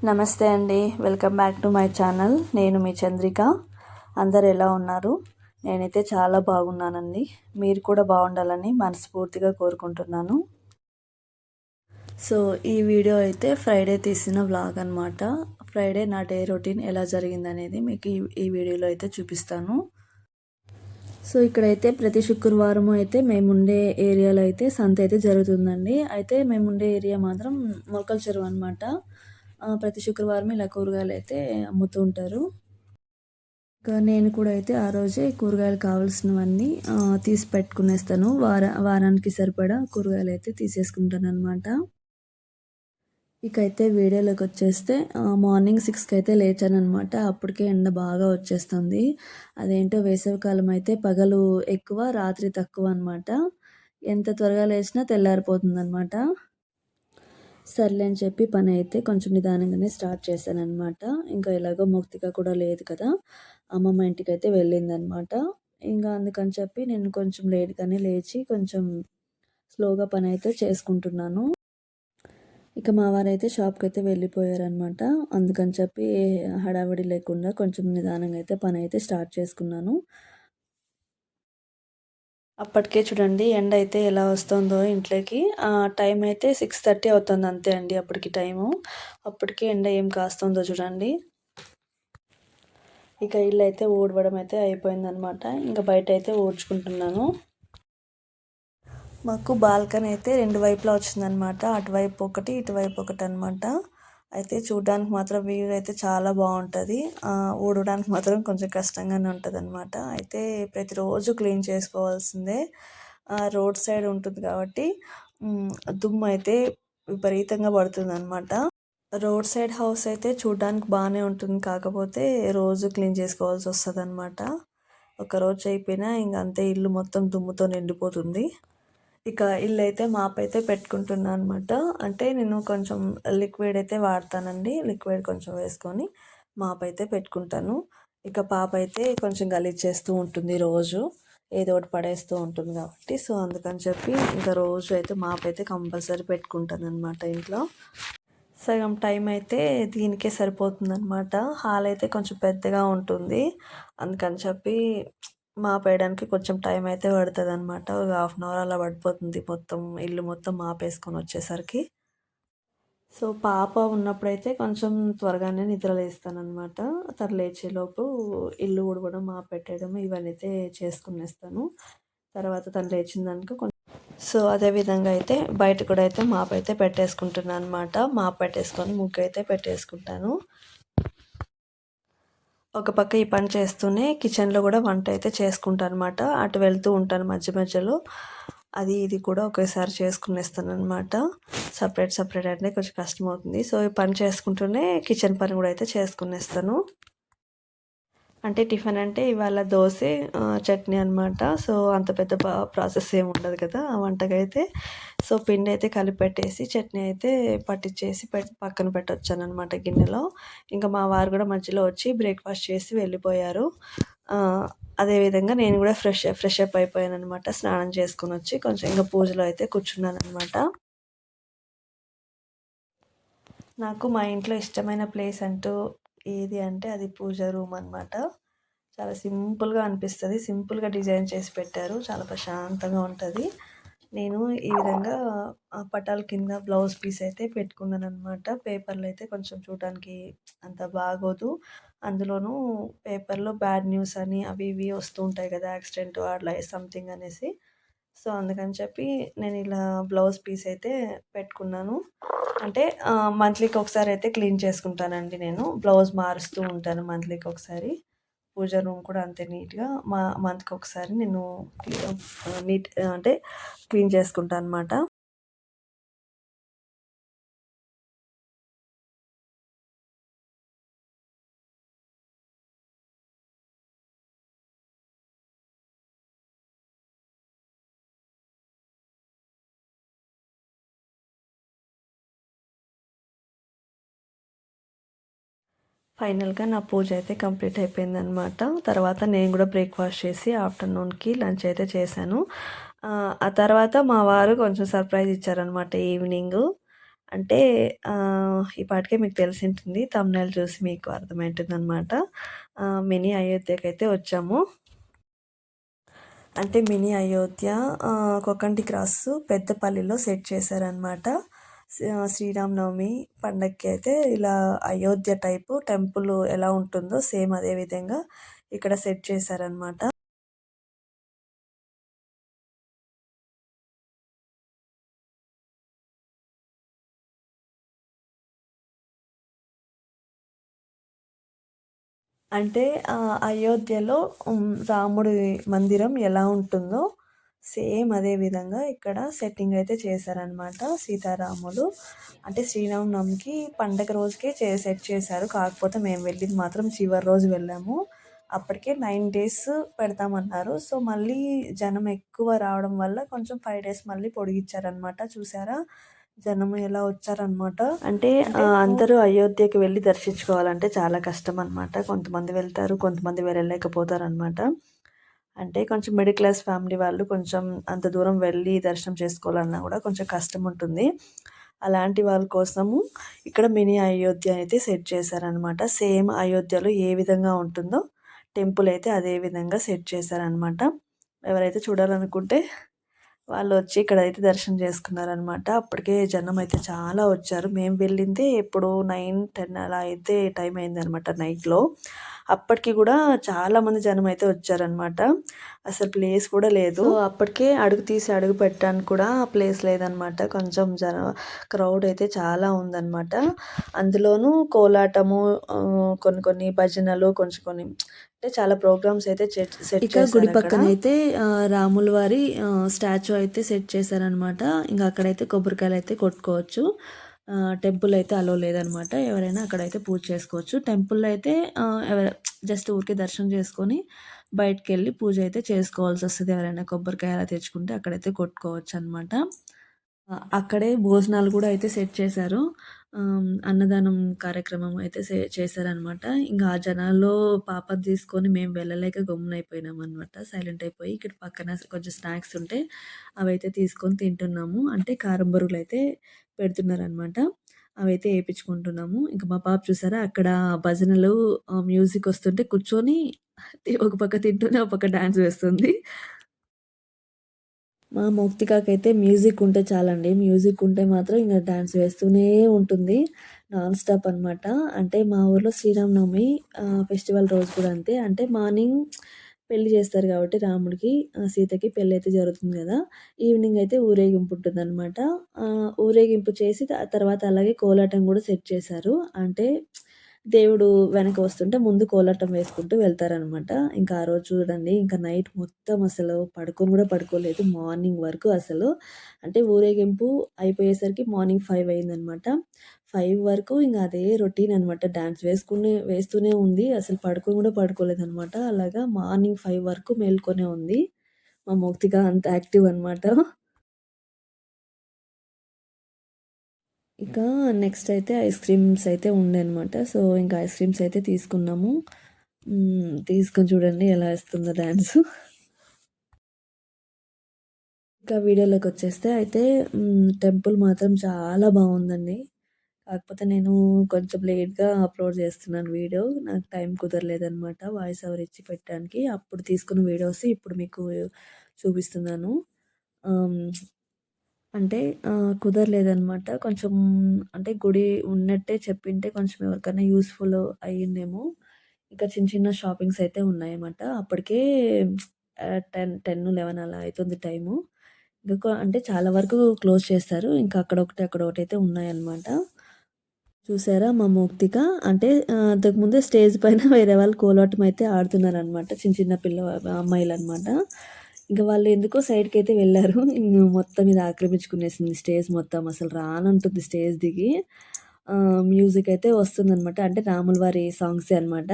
నమస్తే అండి. Welcome back to my channel. నేను మీ చంద్రిక. అందరు ఎలా ఉన్నారు? నేనైతే చాలా బాగున్నానండి. మీరు కూడా బాగుండాలని మనస్ఫూర్తిగా కోరుకుంటున్నాను. సో ఈ వీడియో అయితే ఫ్రైడే తీసిన వ్లాగ్ అనమాట. ఫ్రైడే నా డే రొటీన్ ఎలా జరిగిందనేది మీకు ఈ వీడియోలో అయితే చూపిస్తాను. సో ఇక్కడైతే ప్రతి శుక్రవారం అయితే మేముండే ఏరియాలో అయితే సంత అయితే జరుగుతుందండి. అయితే మేముండే ఏరియా మాత్రం మొలకల చెరువు అనమాట. ప్రతి శుక్రవారం ఇలా కూరగాయలు అయితే అమ్ముతూ ఉంటారు. ఇంకా నేను కూడా అయితే ఆ రోజే కూరగాయలు కావాల్సినవన్నీ తీసి పెట్టుకునేస్తాను. వారానికి సరిపడా కూరగాయలు అయితే తీసేసుకుంటాను అనమాట. ఇక అయితే వీడియోలోకి వచ్చేస్తే మార్నింగ్ 6కి అయితే లేచానమాట. అప్పటికే ఎండ బాగా వచ్చేస్తుంది. అదేంటో వేసవికాలం అయితే పగలు ఎక్కువ, రాత్రి తక్కువ అనమాట. ఎంత త్వరగా లేచినా తెల్లారిపోతుందనమాట. సర్లే అని చెప్పి పని అయితే కొంచెం నిదానంగానే స్టార్ట్ చేశానమాట. ఇంకా ఎలాగో ముక్తిగా కూడా లేదు కదా, అమ్మమ్మ ఇంటికైతే వెళ్ళిందనమాట. ఇంకా అందుకని చెప్పి నేను కొంచెం లేట్గానే లేచి కొంచెం స్లోగా పని అయితే చేసుకుంటున్నాను. ఇక మా వారైతే షాప్కి అయితే వెళ్ళిపోయారనమాట. అందుకని చెప్పి హడావిడి లేకుండా కొంచెం నిదానంగా అయితే పని అయితే స్టార్ట్ చేసుకున్నాను. అప్పటికే చూడండి ఎండ అయితే ఎలా వస్తుందో ఇంట్లోకి. టైం అయితే 6:30 అవుతుంది అంతే అండి అప్పటికి టైము. అప్పటికే ఎండ ఏం కాస్తుందో చూడండి. ఇక ఇల్లు అయితే ఊడవడం అయితే అయిపోయిందనమాట. ఇంకా బయట అయితే ఊడ్చుకుంటున్నాను. మాకు బాల్కనీ అయితే రెండు వైపులా వచ్చిందనమాట. అటువైపు ఒకటి, ఇటువైపు ఒకటి అనమాట. అయితే చూడడానికి మాత్రం వ్యూ అయితే చాలా బాగుంటుంది. ఊడడానికి మాత్రం కొంచెం కష్టంగానే ఉంటుంది అనమాట. అయితే ప్రతిరోజు క్లీన్ చేసుకోవాల్సిందే. రోడ్ సైడ్ ఉంటుంది కాబట్టి దుమ్ము అయితే విపరీతంగా పడుతుంది అనమాట. రోడ్ సైడ్ హౌస్ అయితే చూడడానికి బాగానే ఉంటుంది, కాకపోతే రోజు క్లీన్ చేసుకోవాల్సి వస్తుంది అనమాట. ఒకరోజు అయిపోయినా ఇంక అంతే ఇల్లు మొత్తం దుమ్ముతో నిండిపోతుంది. ఇక ఇల్లు అయితే మాప్ అయితే పెట్టుకుంటున్నాను అనమాట. అంటే నేను కొంచెం లిక్విడ్ అయితే వాడతానండి. లిక్విడ్ కొంచెం వేసుకొని మాప్ అయితే పెట్టుకుంటాను. ఇక పాప అయితే కొంచెం గలీజ్ చేస్తూ ఉంటుంది రోజు, ఏదో ఒకటి పడేస్తూ ఉంటుంది కాబట్టి. సో అందుకని చెప్పి ఇంకా రోజు అయితే మాప్ అయితే కంపల్సరీ పెట్టుకుంటాను అనమాట ఇంట్లో. సగం టైం అయితే దీనికే సరిపోతుందనమాట. హాల్ అయితే కొంచెం పెద్దగా ఉంటుంది, అందుకని చెప్పి మాపేయడానికి కొంచెం టైం అయితే పడుతుంది అనమాట. ఒక 1/2 అవర్ అలా పడిపోతుంది మొత్తం ఇల్లు మొత్తం మాపేసుకొని వచ్చేసరికి. సో పాప ఉన్నప్పుడైతే కొంచెం త్వరగానే నిద్రలేస్తానమాట. తను లేచేలోపు ఇల్లు ఊడవడం, మాపెట్టడం ఇవన్నీ అయితే చేసుకునేస్తాను. తర్వాత తను లేచిందనుకో సో అదేవిధంగా అయితే బయట కూడా అయితే మాప్ అయితే పెట్టేసుకుంటున్నాను అనమాట. మాప్ పెట్టేసుకొని ముగ్గు అయితే పెట్టేసుకుంటాను. ఒక పక్క ఈ పని చేస్తూనే కిచెన్లో కూడా వంట అయితే చేసుకుంటాను అనమాట. అటు వెళ్తూ ఉంటాను మధ్య మధ్యలో. అది ఇది కూడా ఒకేసారి చేసుకునేస్తాను అనమాట. సపరేట్ అంటే కొంచెం కష్టం అవుతుంది. సో ఈ పని చేసుకుంటూనే కిచెన్ పని కూడా అయితే చేసుకునేస్తాను. అంటే టిఫిన్ అంటే ఇవాళ దోశ చట్నీ అనమాట. సో అంత పెద్ద ప్రాసెస్ ఏమి ఉండదు కదా ఆ వంటకైతే. సో పిండి అయితే కలిపెట్టేసి చట్నీ అయితే పట్టించేసి పక్కన పెట్టొచ్చాను అనమాట గిన్నెలో. ఇంకా మా వారు కూడా మధ్యలో వచ్చి బ్రేక్ఫాస్ట్ చేసి వెళ్ళిపోయారు. అదేవిధంగా నేను కూడా ఫ్రెష్ అప్ అయిపోయాను అనమాట. స్నానం చేసుకుని వచ్చి కొంచెం ఇంకా పూజలో అయితే కూర్చున్నాను అనమాట. నాకు మా ఇంట్లో ఇష్టమైన ప్లేస్ అంటూ ఏది అంటే అది పూజ రూమ్ అనమాట. చాలా సింపుల్గా అనిపిస్తుంది. సింపుల్గా డిజైన్ చేసి పెట్టారు, చాలా ప్రశాంతంగా ఉంటుంది. నేను ఈ విధంగా పటాల కింద బ్లౌజ్ పీస్ అయితే పెట్టుకున్నాను అనమాట. పేపర్లు అయితే కొంచెం చూడడానికి అంత బాగోదు. అందులోనూ పేపర్లో బ్యాడ్ న్యూస్ అని అవి ఇవి వస్తూ ఉంటాయి కదా, యాక్సిడెంట్ అట్లా సంథింగ్ అనేసి. సో అందుకని చెప్పి నేను ఇలా బ్లౌజ్ పీస్ అయితే పెట్టుకున్నాను. అంటే మంత్లీకి ఒకసారి అయితే క్లీన్ చేసుకుంటానండి. నేను బ్లౌజ్ మారుస్తూ ఉంటాను మంత్లీకి ఒకసారి. పూజ రూమ్ కూడా అంతే నీట్గా మంత్కి ఒకసారి నేను నీట్ అంటే క్లీన్ చేసుకుంటాను అనమాట. ఫైనల్గా నా పూజ అయితే కంప్లీట్ అయిపోయిందనమాట. తర్వాత నేను కూడా బ్రేక్ఫాస్ట్ చేసి ఆఫ్టర్నూన్కి లంచ్ అయితే చేశాను. ఆ తర్వాత మా వారు కొంచెం సర్ప్రైజ్ ఇచ్చారనమాట ఈవినింగ్. అంటే ఈ పాటికే మీకు తెలిసుంటుంది. థంబ్‌నెయిల్ చూసి మీకు అర్థమైంటుందనమాట. మినీ అయోధ్యకైతే వచ్చాము. అంటే మినీ అయోధ్య కొకంటి క్రాస్ పెద్దపల్లిలో సెట్ చేశారనమాట. శ్రీరామనవమి పండగకి అయితే ఇలా అయోధ్య టైపు టెంపుల్ ఎలా ఉంటుందో సేమ్ అదే విధంగా ఇక్కడ సెట్ చేశారనమాట. అంటే అయోధ్యలో రాముడి మందిరం ఎలా ఉంటుందో సేమ్ అదే విధంగా ఇక్కడ సెట్టింగ్ అయితే చేశారనమాట. సీతారాములు అంటే శ్రీరామనవమికి పండగ రోజుకే సెట్ చేశారు. కాకపోతే మేము వెళ్ళింది మాత్రం చివరి రోజు వెళ్ళాము. అప్పటికే 9 డేస్ పెడతామన్నారు. సో మళ్ళీ జనం ఎక్కువ రావడం వల్ల కొంచెం 5 డేస్ మళ్ళీ పొడిగించారనమాట. చూసారా జనం ఎలా వచ్చారనమాట. అంటే అందరూ అయోధ్యకి వెళ్ళి దర్శించుకోవాలంటే చాలా కష్టం అనమాట. కొంతమంది వెళ్తారు, కొంతమంది వెళ్ళలేకపోతారనమాట. అంటే కొంచెం మిడిల్ క్లాస్ ఫ్యామిలీ వాళ్ళు కొంచెం అంత దూరం వెళ్ళి దర్శనం చేసుకోవాలన్నా కూడా కొంచెం కష్టం ఉంటుంది. అలాంటి వాళ్ళ కోసము ఇక్కడ మినీ అయోధ్య అయితే సెట్ చేశారనమాట. సేమ్ అయోధ్యలో ఏ విధంగా ఉంటుందో టెంపుల్ అయితే అదే విధంగా సెట్ చేశారనమాట. ఎవరైతే చూడాలనుకుంటే వాళ్ళు వచ్చి ఇక్కడైతే దర్శనం చేసుకున్నారనమాట. అప్పటికే జనం అయితే చాలా వచ్చారు. మేము వెళ్ళిందే ఎప్పుడు 9, 10 అలా అయితే టైం అయిందనమాట నైట్‌లో. అప్పటికి కూడా చాలామంది జనం అయితే వచ్చారనమాట. అసలు ప్లేస్ కూడా లేదు. సో అప్పటికే అడుగు తీసి అడుగు పెట్టడానికి కూడా ప్లేస్ లేదనమాట. కొంచెం క్రౌడ్ అయితే చాలా ఉందనమాట. అందులోనూ కోలాటము, కొన్ని కొన్ని భజనలు, కొంచెం కొన్ని అంటే చాలా ప్రోగ్రామ్స్ అయితే సెట్ ఇక గుడి పక్కన అయితే రాముల వారి స్టాచ్యూ అయితే సెట్ చేశారనమాట. ఇంకా అక్కడైతే కొబ్బరికాయలు అయితే కొట్టుకోవచ్చు. టెంపుల్ అయితే అలో లేదనమాట. ఎవరైనా అక్కడైతే పూజ చేసుకోవచ్చు. టెంపుల్లో అయితే జస్ట్ ఊరికే దర్శనం చేసుకొని బయటికెళ్ళి పూజ అయితే చేసుకోవాల్సి వస్తుంది. ఎవరైనా కొబ్బరికాయ అలా తెచ్చుకుంటే అక్కడైతే కొట్టుకోవచ్చు అనమాట. అక్కడే భోజనాలు కూడా అయితే సెట్ చేశారు. అన్నదానం కార్యక్రమం అయితే చేశారనమాట. ఇంకా ఆ జనాల్లో పాపని తీసుకొని మేము వెళ్ళలేక గమ్మునయిపోయినామనమాట. సైలెంట్ అయిపోయి ఇక్కడ పక్కన కొంచెం స్నాక్స్ ఉంటే అవైతే తీసుకొని తింటున్నాము. అంటే కారం బొరుగులైతే పెడుతున్నారనమాట. అవైతే ఏపిచ్చుకుంటున్నాము. ఇంక మా పాప చూసారా అక్కడ భజనలు మ్యూజిక్ వస్తుంటే కూర్చొని ఒక పక్క తింటూనే ఒక పక్క డాన్స్ వేస్తుంది. మా మౌక్తికాకైతే మ్యూజిక్ ఉంటే చాలండి. మ్యూజిక్ ఉంటే మాత్రం ఇంక డాన్స్ వేస్తూనే ఉంటుంది. నాన్ స్టాప్ అనమాట. అంటే మా ఊర్లో శ్రీరామనవమి ఫెస్టివల్ రోజు కూడా అంతే. అంటే మార్నింగ్ పెళ్లి చేస్తారు కాబట్టి రాముడికి, సీతకి పెళ్ళైతే జరుగుతుంది కదా! ఈవినింగ్ అయితే ఊరేగింపు ఉంటుందనమాట. ఊరేగింపు చేసి తర్వాత అలాగే కోలాటం కూడా సెట్ చేశారు. అంటే దేవుడు వెనక వస్తుంటే ముందు కోలాటం వేసుకుంటూ వెళ్తారనమాట. ఇంకా ఆ రోజు చూడండి ఇంకా నైట్ మొత్తం అసలు పడుకొని కూడా పడుకోలేదు. మార్నింగ్ వరకు అసలు. అంటే ఊరేగింపు అయిపోయేసరికి మార్నింగ్ 5 అయిందనమాట. 5 వరకు ఇంక అదే రొటీన్ అనమాట. డాన్స్ వేస్తూనే ఉంది. అసలు పడుకొని కూడా పడుకోలేదనమాట. అలాగా మార్నింగ్ 5 వరకు మేల్కొనే ఉంది. మా మౌక్తిక అంత యాక్టివ్ అనమాట. ఇక నెక్స్ట్ అయితే ఐస్ క్రీమ్స్ అయితే ఉండే అనమాట. సో, ఇంకా ఐస్ క్రీమ్స్ అయితే తీసుకున్నాము. తీసుకొని చూడండి ఎలా ఏస్తుందో డాన్సు. ఇంకా వీడియోలోకొచ్చేస్తే అయితే టెంపుల్ మాత్రం చాలా బావుందండి. కాకపోతే నేను కొంచెం లేట్‌గా అప్‌లోడ్ చేస్తున్నాను వీడియో. నాకు టైం కుదరలేదనమాట వాయిస్ ఓవర్ ఇచ్చి పెట్టడానికి. అప్పుడు తీసుకున్న వీడియోస్ ఇప్పుడు మీకు చూపిస్తున్నాను. ఆహ్, అంటే కుదరలేదనమాట. కొంచెం అంటే గుడి ఉన్నట్టే చెప్పింటే కొంచెం ఎవరికైనా యూజ్‌ఫుల్ అయ్యిందేమో. ఇంకా చిన్న చిన్న షాపింగ్స్ అయితే ఉన్నాయన్నమాట. అప్పటికే 10, 11 అలా అయితుంది టైము. అంటే చాలా వరకు క్లోజ్ చేస్తారు. ఇంకా అక్కడొకటి, అక్కడొకటైతే ఉన్నాయన్నమాట. చూసారా మా మౌక్తిక అంటే అంతకుముందే స్టేజ్ పైన వేరే వాళ్ళు కోలాటం అయితే ఆడుతున్నారనమాట. చిన్న చిన్న అమ్మాయిలనమాట. ఇంక వాళ్ళు ఎందుకో సైడ్‌కైతే వెళ్లారు. మొత్తం ఇది ఆక్రమించుకునేసింది స్టేజ్ మొత్తం. అసలు రానంటుంది స్టేజ్ దిగి. మ్యూజిక్ అయితే వస్తుందనమాట. అంటే రాముల వారి సాంగ్సే అనమాట.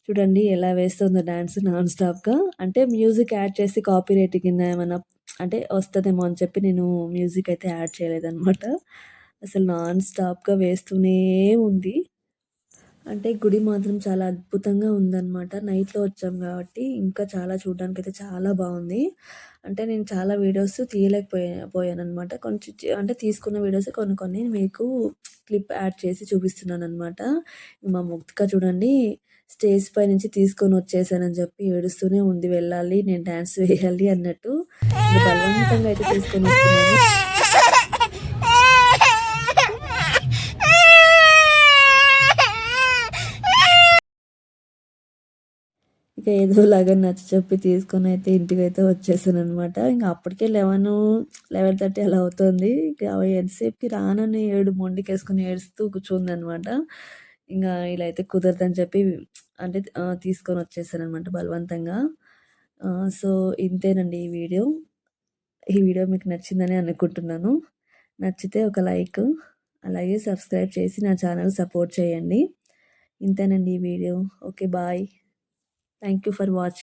చూడండి ఎలా వేస్తుందో డాన్స్ నాన్ స్టాప్‌గా. అంటే మ్యూజిక్ యాడ్ చేసి కాపీరైట్ కింద ఏమన్నా అంటే వస్తదేమో అని చెప్పి నేను మ్యూజిక్ అయితే యాడ్ చేయలేదనమాట. అసలు నాన్ స్టాప్‌గా వేస్తూనే ఉంది. అంటే గుడి మాత్రం చాలా అద్భుతంగా ఉందనమాట. నైట్‌లో వచ్చాం కాబట్టి ఇంకా చాలా చూడ్డానికైతే చాలా బావుంది. అంటే నేను చాలా వీడియోస్ పోయాననమాట. కొంచెం అంటే తీసుకున్న వీడియోస్ కొన్ని కొన్ని మీకు క్లిప్ యాడ్ చేసి చూపిస్తున్నాననమాట. మా ముక్తిక చూడండి స్టేజ్ పై నుంచి తీసుకొనొచ్చేసానని చెప్పి ఏడుస్తూనే ఉంది. వెళ్ళాలి, నేను డాన్స్ వేయాలి అన్నట్టు. ఇంక బలవంతంగా అయితే తీసుకొనొస్తున్నాను. ఇక ఏదోలాగా నచ్చచెప్పి తీసుకొనైతే ఇంటికైతే వచ్చేసాననమాట. ఇంక అప్పటికే 11:30 అలా అవుతుంది. ఇక ఎంతసేపుకి రానని మొండికేసుకొని ఏడుస్తూ కూర్చుందనమాట. ఇంగా ఇలా అయితే కుదరదని చెప్పి అంటే తీసుకొనొచ్చేసాననమాట బలవంతంగా. సో, ఇంతేనండి ఈ వీడియో. ఈ వీడియో మీకు నచ్చిందని అనుకుంటున్నాను. నచ్చితే ఒక లైక్, అలాగే సబ్స్క్రైబ్ చేసి నా ఛానల్ సపోర్ట్ చేయండి. ఇంతేనండి ఈ వీడియో. Okay. Bye. Thank you for watching.